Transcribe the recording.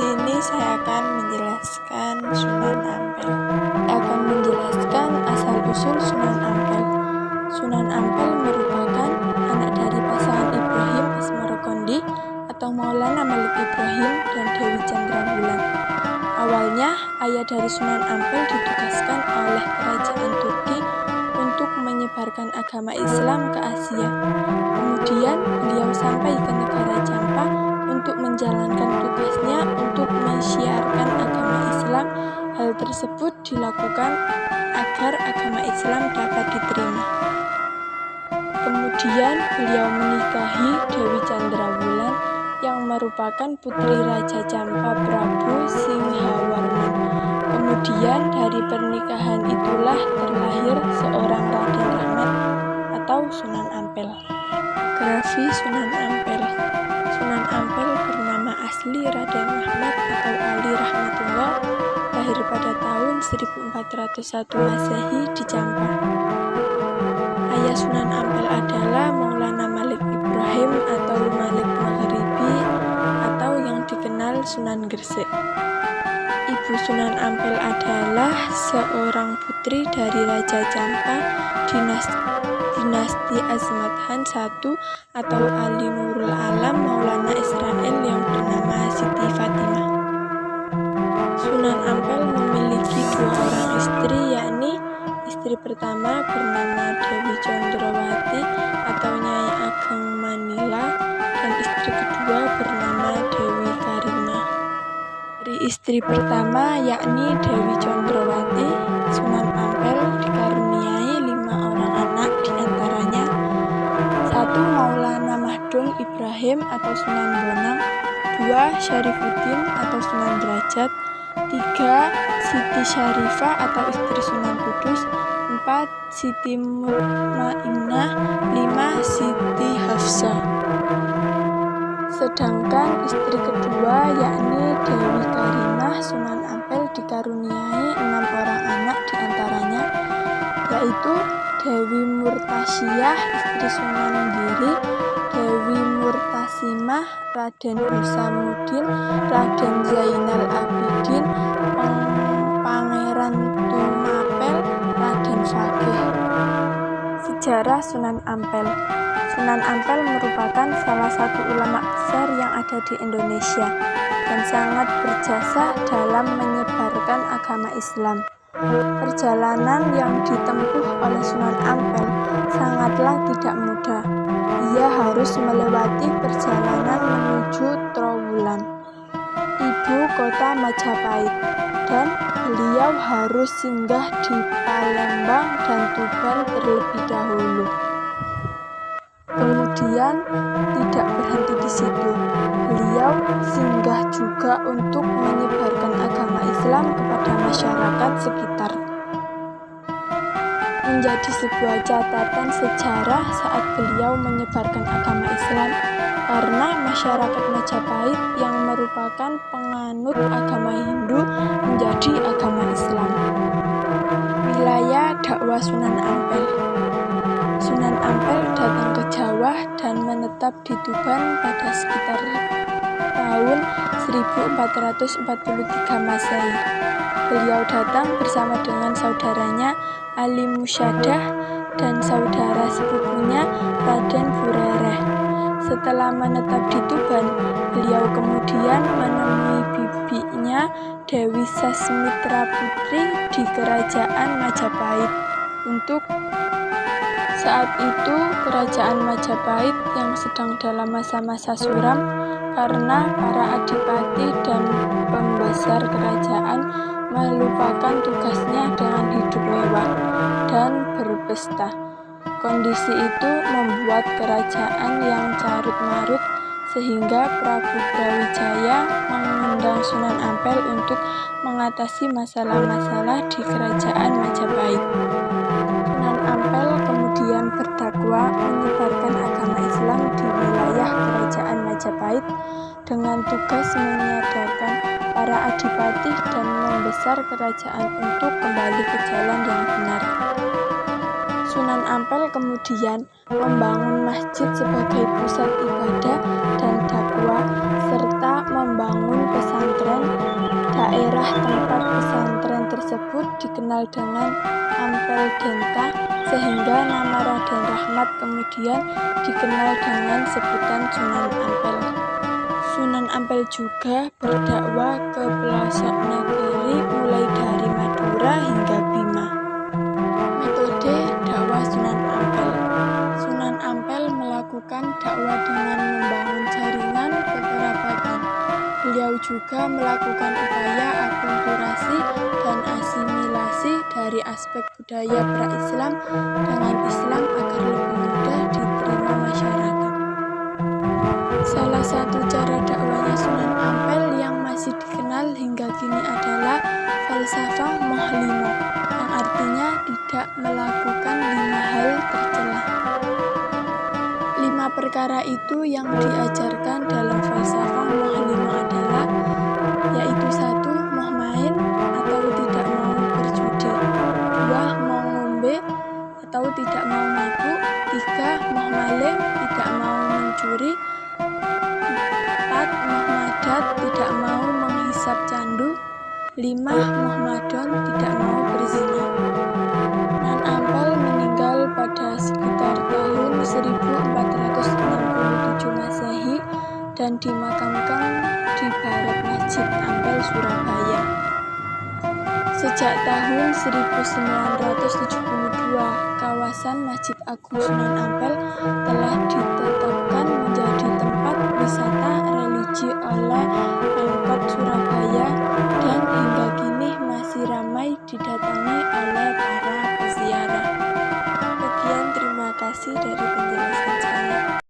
sini saya akan menjelaskan Sunan Ampel. Saya akan menjelaskan asal-usul Sunan Ampel. Sunan Ampel merupakan anak dari pasangan Ibrahim Asmarokondi atau Maulana Malik Ibrahim dan Dewi Chandrawulan. Awalnya, ayah dari Sunan Ampel ditugaskan oleh kerajaan Turki untuk menyebarkan agama Islam ke Asia. Kemudian, beliau sampai ke negara Jampa untuk menjalankan tugasnya untuk mensiarkan agama Islam. Hal tersebut dilakukan agar agama Islam dapat diterima. Kemudian, beliau menikahi Dewi Chandrawulan yang merupakan putri Raja Jampa Prabu Singhawarman. Kemudian dari pernikahan itulah terlahir seorang Raden Rahmat atau Sunan Ampel. Biografi Sunan Ampel. Sunan Ampel bernama asli Raden Rahmat atau Ali Rahmatullah, lahir pada tahun 1401 Masehi di Jampa. Ayah Sunan Ampel adalah Maulana Malik Ibrahim atau Malik Maghribi atau yang dikenal Sunan Gresik. Ibu Sunan Ampel adalah seorang putri dari Raja Jampa dinasti Azmat Han I atau Ali Nurul Alam Maulana Israel yang bernama Siti Fatimah. Sunan Ampel memiliki dua orang istri, yakni istri pertama bernama Dewi Condrowati atau Nyai Ageng Manila dan istri kedua bernama Dewi Karima. Dari istri pertama yakni Dewi Condrowati, Sunan Ampel dikaruniai 5 orang anak, diantaranya 1. Maulana Mahdung Ibrahim atau Sunan Bonang, 2. Syarifuddin atau Sunan Derajat, 3. Siti Syarifah atau istri Sunan Kudus, 4. Siti Mutmainnah, 5. Siti Hafsah. Sedangkan istri kedua yakni Dewi Karimah, Sunan Ampel dikaruniai 6 orang anak, diantaranya yaitu Dewi Murtasyah istri Sunan Giri, Dewi Murtasimah, Raden Husamuddin, Raden Zainal Abidin, Pangeran Tumapel, Raden Fakih. Sejarah Sunan Ampel. Sunan Ampel merupakan salah satu ulama besar yang ada di Indonesia dan sangat berjasa dalam menyebarkan agama Islam. Perjalanan yang ditempuh oleh Sunan Ampel sangatlah tidak mudah. Ia harus melewati perjalanan menuju Trowulan, ibu kota Majapahit, dan beliau harus singgah di Palembang dan Tuban terlebih dahulu. Kemudian tidak berhenti di situ, beliau singgah juga untuk menyebarkan agama Islam kepada masyarakat sekitar. Menjadi sebuah catatan sejarah saat beliau menyebarkan agama Islam karena masyarakat Majapahit yang merupakan penganut agama Hindu menjadi agama Islam. Wilayah dakwah Sunan Ampel. Sunan Ampel datang ke Jawa dan menetap di Tuban pada sekitar tahun 1443 Masehi. Beliau datang bersama dengan saudaranya Ali Musyadah dan saudara sepupunya Raden Burereh. Setelah menetap di Tuban, beliau kemudian menemui bibinya Dewi Sasmitra Putri di kerajaan Majapahit. Untuk saat itu kerajaan Majapahit yang sedang dalam masa-masa suram karena para adipati dan pembesar kerajaan melupakan tugasnya dengan hidup mewah dan berpesta. Kondisi itu membuat kerajaan yang carut-marut sehingga Prabu Brawijaya mengundang Sunan Ampel untuk mengatasi masalah-masalah di kerajaan Majapahit. Sunan Ampel kemudian berdakwah menyebarkan agama Islam di wilayah kerajaan Majapahit dengan tugas menyadarkan para adipati dan membesar kerajaan untuk kembali ke jalan yang benar. Sunan Ampel kemudian membangun masjid sebagai pusat ibadah dan dakwah serta membangun pesantren Daerah tempat pesantren tersebut dikenal dengan Ampel Denta, sehingga nama Raden Rahmat kemudian dikenal dengan sebutan Sunan Ampel. Sunan Ampel juga berdakwah ke pelosok negeri mulai dari Madura hingga Bima. Metode dakwah Sunan Ampel. Sunan Ampel melakukan dakwah dengan membangun jaringan kekerabatan. Beliau juga melakukan upaya akulturasi dan asimilasi dari aspek budaya pra-Islam dengan Islam agar lebih mudah diterima masyarakat. Salah satu cara dakwahnya Sunan Ampel yang masih dikenal hingga kini adalah falsafah mohlimo, yang artinya tidak melakukan 5 hal tercela. 5 perkara itu yang diajarkan dalam falsafah mohlimo adalah, yaitu 1. Moh main atau tidak mau berjudi, 2. Mau ngombe atau tidak mau mabuk, 3. Moh maling, tidak mau mencuri, 4. Moh madat, tidak mau menghisap candu, 5. Moh madon, tidak mau berzina. Sunan Ampel meninggal pada sekitar tahun 1467 Masehi dan dimakamkan di Barat Masjid Ampel, Surabaya. Sejak tahun 1972, kawasan Masjid Agung Sunan Ampel telah ditetapkan menjadi tempat wisata religi oleh Pemkot Surabaya dan hingga kini masih ramai didatangi oleh para peziarah. Sekian, terima kasih dari penjelasan saya.